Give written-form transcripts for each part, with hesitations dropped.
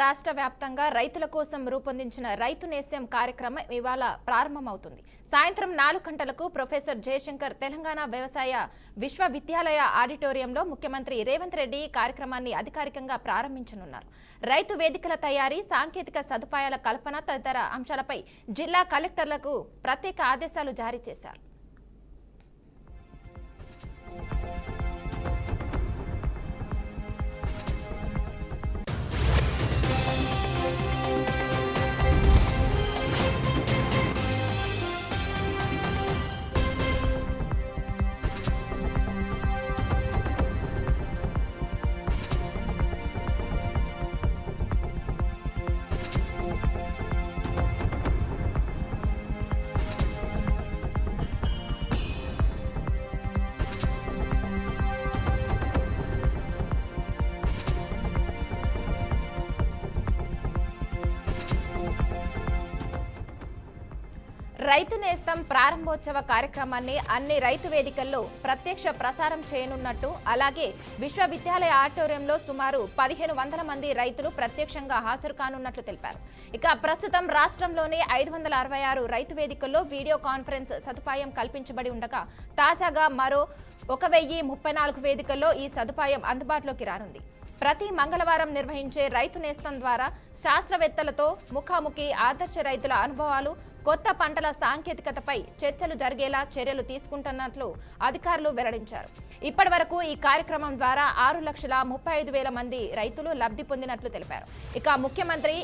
రాష్ట్ర వ్యాప్తంగా రైతుల కోసం రూపొందించిన రైతు నేస్తం కార్యక్రమం ఇవాళ ప్రారంభమవుతుంది. సాయంత్రం 4 గంటలకు ప్రొఫెసర్ జయశంకర్ తెలంగాణ వ్యవసాయ విశ్వవిద్యాలయ ఆడిటోరియంలో ముఖ్యమంత్రి రేవంత్ రెడ్డి కార్యక్రమాన్ని అధికారికంగా ప్రారంభించనున్నారు. రైతు వేదికల తయారీ, సాంకేతిక సదుపాయాల కల్పన తదితర అంశాలపై జిల్లా కలెక్టర్లకు ప్రత్యేక ఆదేశాలు జారీ చేశారు. రైతు నేస్తం ప్రారంభోత్సవ కార్యక్రమాన్ని అన్ని రైతు వేదికల్లో ప్రత్యక్ష ప్రసారం చేయనున్నట్టు, అలాగే విశ్వవిద్యాలయ ఆడిటోరియంలో సుమారు 1500 మంది రైతులు ప్రత్యక్షంగా హాజరు కానున్నట్లు తెలిపారు. ఇక ప్రస్తుతం రాష్ట్రంలోని 566 రైతు వేదికల్లో వీడియో కాన్ఫరెన్స్ సదుపాయం కల్పించబడి ఉండగా తాజాగా మరో 1034 వేదికల్లో ఈ సదుపాయం అందుబాటులోకి రానుంది. ప్రతి మంగళవారం నిర్వహించే రైతు నేస్తం ద్వారా శాస్త్రవేత్తలతో ముఖాముఖి, ఆదర్శ రైతుల అనుభవాలు, కొత్త పంటల సాంకేతికతపై చర్చలు జరిగేలా చర్యలు తీసుకుంటున్నట్లు అధికారులు వెల్లడించారు. ఇప్పటి వరకు ఈ కార్యక్రమం ద్వారా 6,35,000 మంది రైతులు లబ్ధి పొందినట్లు తెలిపారు. ఇక ముఖ్యమంత్రి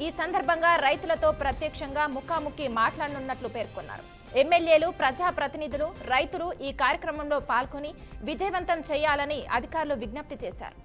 ఈ సందర్భంగా రైతులతో ప్రత్యక్షంగా ముఖాముఖి మాట్లాడనున్నట్లు పేర్కొన్నారు. ఎమ్మెల్యేలు, ప్రజాప్రతినిధులు, రైతులు ఈ కార్యక్రమంలో పాల్గొని విజయవంతం చేయాలని అధికారులు విజ్ఞప్తి చేశారు.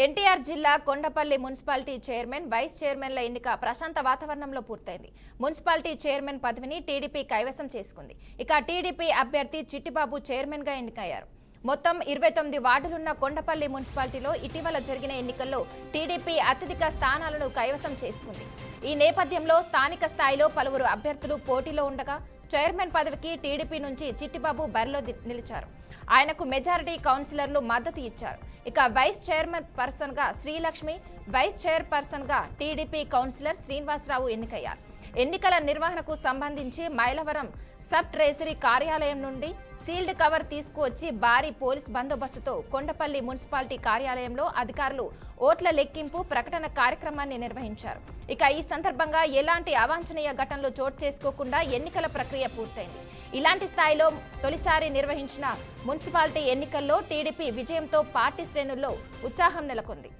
ఎన్టీఆర్ జిల్లా కొండపల్లి మున్సిపాలిటీ చైర్మన్, వైస్ చైర్మన్ల ఎన్నిక ప్రశాంత వాతావరణంలో పూర్తయింది. మున్సిపాలిటీ చైర్మన్ పదవిని టీడీపీ కైవసం చేసుకుంది. ఇక టీడీపీ అభ్యర్థి చిట్టిబాబు చైర్మన్ గా ఎన్నికయ్యారు. మొత్తం 29 వార్డులున్న కొండపల్లి మున్సిపాలిటీలో ఇటీవల జరిగిన ఎన్నికల్లో టీడీపీ అత్యధిక స్థానాలను కైవసం చేసుకుంది. ఈ నేపథ్యంలో స్థానిక స్థాయిలో పలువురు అభ్యర్థులు పోటీలో ఉండగా చైర్మన్ పదవికి టీడీపీ నుంచి చిట్టిబాబు బరిలో నిలిచారు. ఆయనకు మెజారిటీ కౌన్సిలర్లు మద్దతు ఇచ్చారు. ఇక వైస్ చైర్మన్ పర్సన్ గా శ్రీలక్ష్మి, వైస్ చైర్పర్సన్ గా టీడీపీ కౌన్సిలర్ శ్రీనివాసరావు ఎన్నికయ్యారు. ఎన్నికల నిర్వహణకు సంబంధించి మైలవరం సబ్ ట్రెజరీ కార్యాలయం నుండి సీల్డ్ కవర్ తీసుకువచ్చి భారీ పోలీస్ బందోబస్తుతో కొండపల్లి మున్సిపాలిటీ కార్యాలయంలో అధికారులు ఓట్ల లెక్కింపు, ప్రకటన కార్యక్రమాన్ని నిర్వహించారు. ఇక ఈ సందర్భంగా ఎలాంటి అవాంఛనీయ ఘటనలు చోటు చేసుకోకుండా ఎన్నికల ప్రక్రియ పూర్తయింది. ఇలాంటి స్థాయిలో తొలిసారి నిర్వహించిన మున్సిపాలిటీ ఎన్నికల్లో టీడీపీ విజయంతో పార్టీ శ్రేణుల్లో ఉత్సాహం నెలకొంది.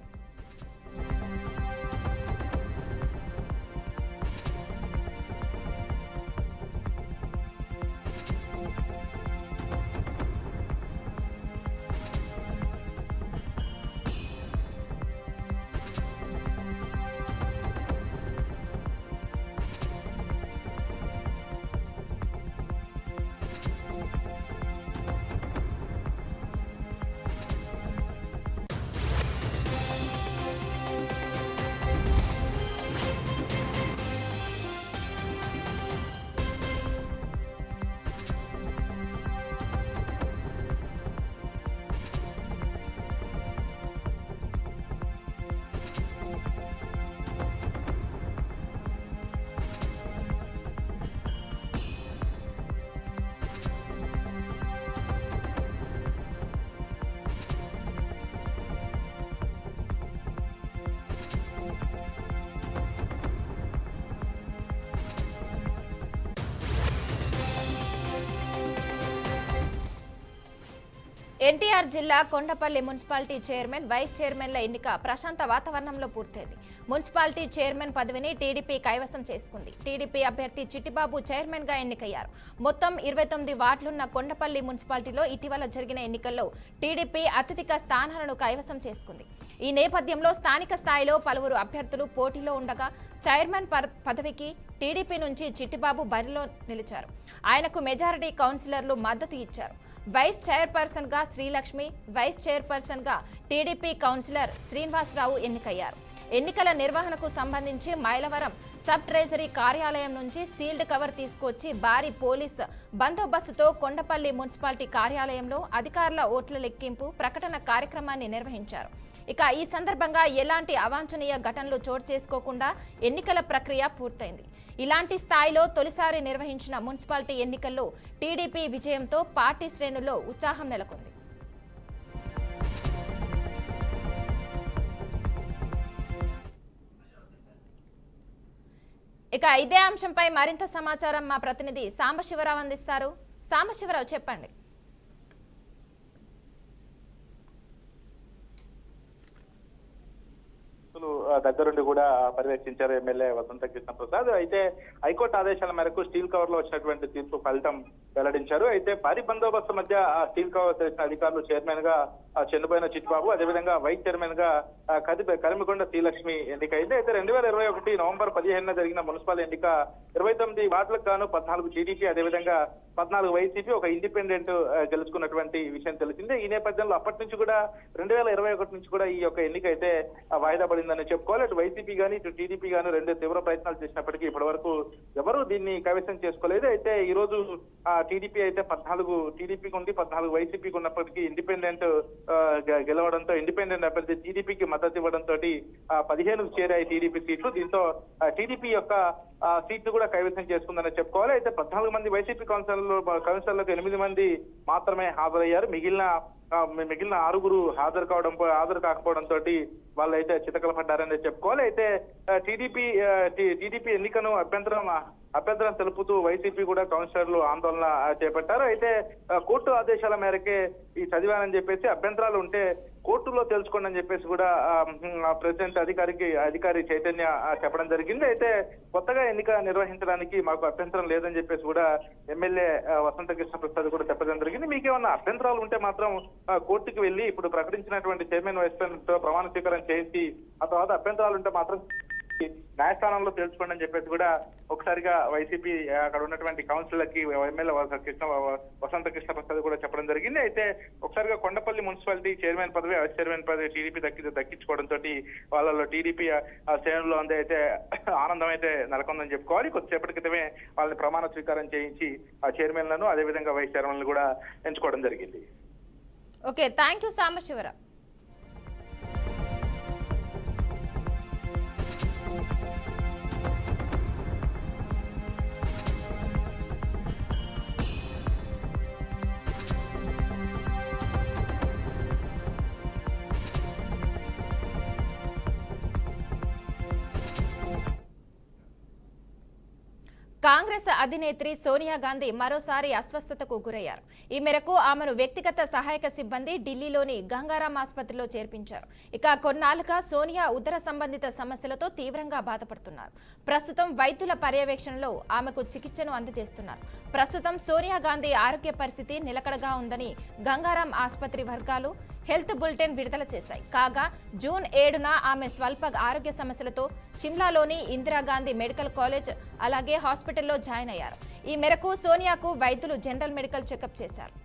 ఎన్టీఆర్ జిల్లా కొండపల్లి మున్సిపాలిటీ చైర్మన్, వైస్ చైర్మన్ల ఎన్నిక ప్రశాంత వాతావరణంలో పూర్తయింది. మున్సిపాలిటీ చైర్మన్ పదవిని టీడీపీ కైవసం చేసుకుంది. టీడీపీ అభ్యర్థి చిట్టిబాబు చైర్మన్ గా ఎన్నికయ్యారు. మొత్తం 29 వార్డులున్న కొండపల్లి మున్సిపాలిటీలో ఇటీవల జరిగిన ఎన్నికల్లో టీడీపీ అత్యధిక స్థానాలను కైవసం చేసుకుంది. ఈ నేపథ్యంలో స్థానిక స్థాయిలో పలువురు అభ్యర్థులు పోటీలో ఉండగా చైర్మన్ పదవికి టీడీపీ నుంచి చిట్టిబాబు బరిలో నిలిచారు. ఆయనకు మెజారిటీ కౌన్సిలర్లు మద్దతు ఇచ్చారు. వైస్ చైర్పర్సన్ గా శ్రీలక్ష్మి, వైస్ చైర్పర్సన్ గా టీడీపీ కౌన్సిలర్ శ్రీనివాసరావు ఎన్నికయ్యారు. ఎన్నికల నిర్వహణకు సంబంధించి మైలవరం సబ్ ట్రెజరీ కార్యాలయం నుంచి సీల్డ్ కవర్ తీసుకొచ్చి భారీ పోలీస్ బందోబస్తుతో కొండపల్లి మున్సిపాలిటీ కార్యాలయంలో అధికారుల ఓట్ల లెక్కింపు ప్రకటన కార్యక్రమాన్ని నిర్వహించారు. ఇక ఈ సందర్భంగా ఎలాంటి అవాంఛనీయ ఘటనలు చోటు చేసుకోకుండా ఎన్నికల ప్రక్రియ పూర్తయింది. ఇలాంటి స్థాయిలో తొలిసారి నిర్వహించిన మున్సిపాలిటీ ఎన్నికల్లో టీడీపీ విజయంతో పార్టీ శ్రేణుల్లో ఉత్సాహం నెలకొంది. ఇక ఇదే అంశంపై మరింత సమాచారం మా ప్రతినిధి సాంబశివరావు అందిస్తారు. సాంబశివరావు, చెప్పండి. దగ్గరుండి కూడా పర్యవేక్షించారు ఎమ్మెల్యే వసంత కృష్ణ ప్రసాద్. అయితే హైకోర్టు ఆదేశాల మేరకు స్టీల్ కవర్ లో వచ్చినటువంటి తీర్పు ఫలితం వెల్లడించారు. అయితే భారీ బందోబస్తు మధ్య స్టీల్ కవర్ చేసిన అధికారులు చైర్మన్ గా చెన్నుబోయిన చిట్టిబాబు, అదేవిధంగా వైస్ చైర్మన్ గా కలిమికొండ శ్రీలక్ష్మి ఎన్నికైంది. అయితే 2021 నవంబర్ 15న జరిగిన మున్సిపల్ ఎన్నిక 29 వార్డులకు గాను 14 టీడీపీ, అదేవిధంగా 14 వైసీపీ, ఒక ఇండిపెండెంట్ గెలుచుకున్నటువంటి విషయం తెలిసిందే. ఈ నేపథ్యంలో అప్పటి నుంచి కూడా 2021 నుంచి కూడా ఈ యొక్క ఎన్నిక అయితే వాయిదా పడిందని చెప్పుకోవాలి. అటు వైసీపీ గానీ ఇటు టీడీపీ గానీ రెండు తీవ్ర ప్రయత్నాలు చేసినప్పటికీ ఇప్పటి వరకు ఎవరూ దీన్ని కైవసం చేసుకోలేదు. అయితే ఈ రోజు టీడీపీ అయితే 14 టీడీపీకి ఉంది, 14 వైసీపీకి ఉన్నప్పటికీ ఇండిపెండెంట్ గెలవడంతో ఇండిపెండెంట్ అభ్యర్థి టీడీపీకి మద్దతు ఇవ్వడంతో 15 చేరాయి టీడీపీ సీట్లు. దీంతో టీడీపీ యొక్క సీట్లు కూడా కైవసం చేసుకుందని చెప్పుకోవాలి. అయితే 14 మంది వైసీపీ కౌన్సిలర్లకు 8 మంది మాత్రమే హాజరయ్యారు. మిగిలిన 6 హాజరు కాకపోవడంతో వాళ్ళు అయితే చితకల పడ్డారని చెప్పుకోవాలి. అయితే టీడీపీ ఎన్నికను అభ్యంతరం తెలుపుతూ వైసీపీ కూడా కౌన్సిలర్లు ఆందోళన చేపట్టారు. అయితే కోర్టు ఆదేశాల మేరకే ఈ చదివానని చెప్పేసి అభ్యంతరాలు ఉంటే కోర్టులో తెలుసుకోండి అని చెప్పేసి కూడా ప్రెసిడెంట్ అధికారి చైతన్య చెప్పడం జరిగింది. అయితే కొత్తగా ఎన్నిక నిర్వహించడానికి మాకు అభ్యంతరం లేదని చెప్పేసి కూడా ఎమ్మెల్యే వసంత కృష్ణ ప్రసాద్ కూడా చెప్పడం జరిగింది. మీకేమన్నా అభ్యంతరాలు ఉంటే మాత్రం కోర్టుకు వెళ్లి ఇప్పుడు ప్రకటించినటువంటి చైర్మన్ వైస్ చైర్మన్ తో ప్రమాణ స్వీకారం చేసి ఆ తర్వాత అభ్యంతరాలు ఉంటే మాత్రం న్యాయస్థానంలో తెలుసుకోండి అని చెప్పేసి కూడా ఒకసారిగా వైసీపీ అక్కడ ఉన్నటువంటి కౌన్సిలర్కి ఎమ్మెల్యే వసంత కృష్ణ ప్రసాద్ కూడా చెప్పడం జరిగింది. అయితే ఒకసారిగా కొండపల్లి మున్సిపాలిటీ చైర్మన్ పదవి, వైస్ చైర్మన్ పదవి టీడీపీ దక్కించుకోవడంతో వాళ్ళలో టీడీపీ శ్రేణుల్లో అయితే ఆనందం అయితే నెలకొందని చెప్పుకోవాలి. కొద్దిసేపటి క్రితమే వాళ్ళని ప్రమాణ స్వీకారం చేయించి ఆ చైర్మన్లను అదేవిధంగా వైస్ చైర్మన్లను కూడా ఎంచుకోవడం జరిగింది. Okay, thank you Sambasivarao. Congress అధినేత్రి సోనియా గాంధీ మరోసారి అస్వస్థతకు గురయ్యారు. ఈ మేరకు ఆమెను వ్యక్తిగత సహాయక సిబ్బంది ఢిల్లీలోని గంగారాం ఆసుపత్రిలో చేర్పించారు. ఇక కొన్నాళ్లుగా సోనియా ఉదర సంబంధిత సమస్యలతో తీవ్రంగా బాధపడుతున్నారు. ప్రస్తుతం వైద్యుల పర్యవేక్షణలో ఆమెకు చికిత్సను అందజేస్తున్నారు. ప్రస్తుతం సోనియా గాంధీ ఆరోగ్య పరిస్థితి నిలకడగా ఉందని గంగారాం ఆసుపత్రి వర్గాలు హెల్త్ బులెటిన్ విడుదల చేశాయి. కాగా జూన్ 7న ఆమె స్వల్ప ఆరోగ్య సమస్యలతో షిమ్లాలోని ఇందిరాగాంధీ మెడికల్ కాలేజ్ అలాగే హాస్పిటల్లో జాయిన్ అయ్యారు. ఈ మేరకు సోనియాకు వైద్యులు జనరల్ మెడికల్ చెకప్ చేశారు.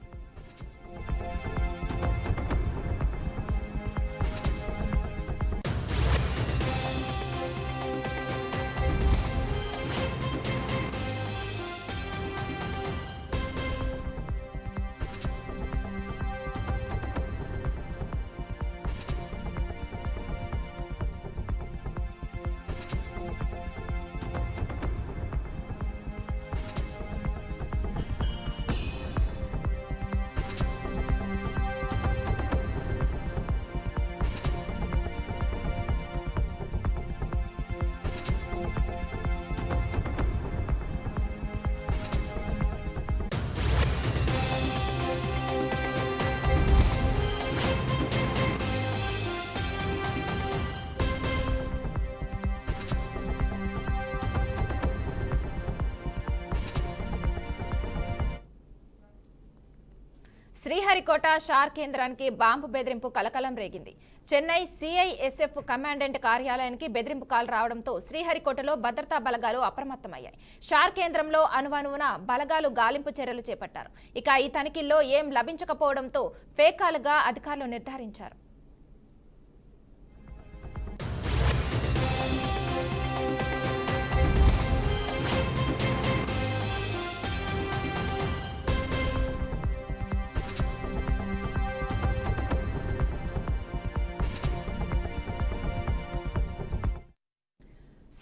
శ్రీహరికోట షార్ కేంద్రానికి బాంబు బెదిరింపు కలకలం రేగింది. చెన్నై సిఐఎస్ఎఫ్ కమాండెంట్ కార్యాలయానికి బెదిరింపు కాల్ రావడంతో శ్రీహరికోటలో భద్రతా బలగాలు అప్రమత్తమయ్యాయి. షార్ కేంద్రంలో అనువనువున బలగాలు గాలింపు చర్యలు చేపట్టారు. ఇక ఈ తనిఖీల్లో ఏం లభించకపోవడంతో ఫేక్ కాల్గా అధికారులు నిర్ధారించారు.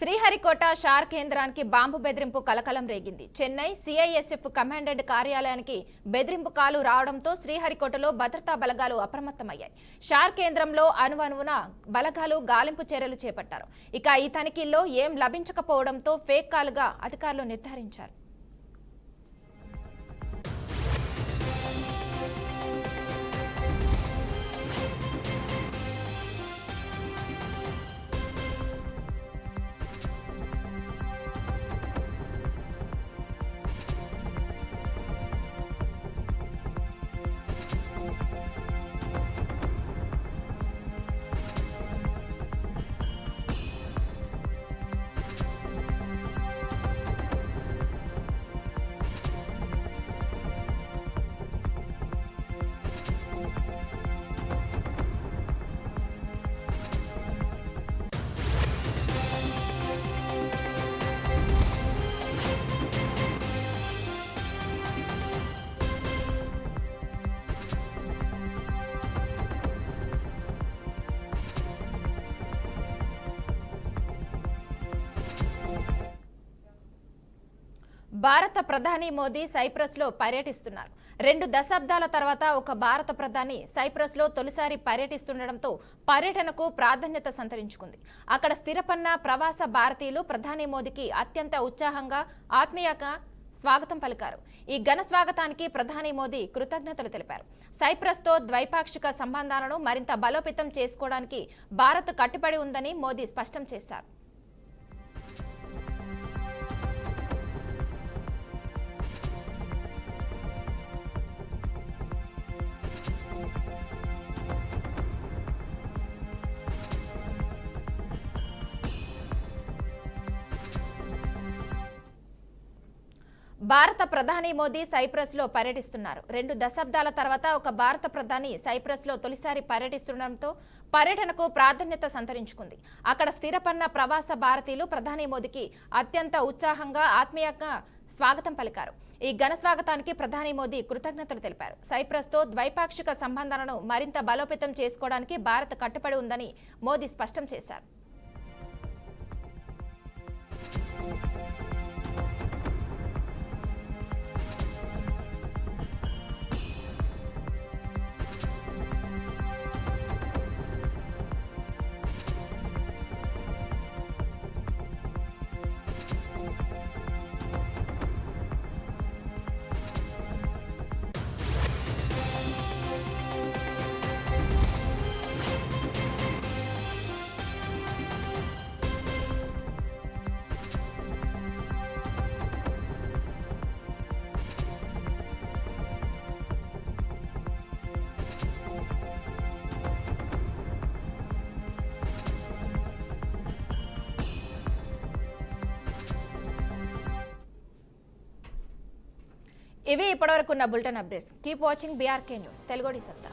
శ్రీహరికోట షార్ కేంద్రానికి బాంబు బెదిరింపు కలకలం రేగింది. చెన్నై సిఐఎస్ఎఫ్ కమాండెంట్ కార్యాలయానికి బెదిరింపు కాలు రావడంతో శ్రీహరికోటలో భద్రతా బలగాలు అప్రమత్తమయ్యాయి. షార్ కేంద్రంలో అణువణువున బలగాలు గాలింపు చర్యలు చేపట్టారు. ఇక ఈ తనిఖీల్లో ఏం లభించకపోవడంతో ఫేక్ కాలుగా అధికారులు నిర్ధారించారు. భారత ప్రధాని మోదీ సైప్రస్లో పర్యటిస్తున్నారు. 2 దశాబ్దాల తర్వాత ఒక భారత ప్రధాని సైప్రస్లో తొలిసారి పర్యటిస్తుండటంతో పర్యటనకు ప్రాధాన్యత సంతరించుకుంది. అక్కడ స్థిరపన్న ప్రవాస భారతీయులు ప్రధాని మోదీకి అత్యంత ఉత్సాహంగా ఆత్మీయంగా స్వాగతం పలికారు. ఈ ఘన స్వాగతానికి ప్రధాని మోదీ కృతజ్ఞతలు తెలిపారు. సైప్రస్తో ద్వైపాక్షిక సంబంధాలను మరింత బలోపేతం చేసుకోవడానికి భారత్ కట్టుబడి ఉందని మోదీ స్పష్టం చేశారు. భారత ప్రధాని మోదీ సైప్రస్లో పర్యటిస్తున్నారు. 2 దశాబ్దాల తర్వాత ఒక భారత ప్రధాని సైప్రస్లో తొలిసారి పర్యటిస్తుండటంతో పర్యటనకు ప్రాధాన్యత సంతరించుకుంది. అక్కడ స్థిరపన్న ప్రవాస భారతీయులు ప్రధాని మోదీకి అత్యంత ఉత్సాహంగా ఆత్మీయంగా స్వాగతం పలికారు. ఈ ఘన స్వాగతానికి ప్రధాని మోదీ కృతజ్ఞతలు తెలిపారు. సైప్రస్తో ద్వైపాక్షిక సంబంధాలను మరింత బలోపేతం చేసుకోవడానికి భారత్ కట్టుబడి ఉందని మోదీ స్పష్టం చేశారు. ఇవి ఇప్పటివరకు ఉన్న bulletin updates. Keep watching BRK news Telugu సత్తా.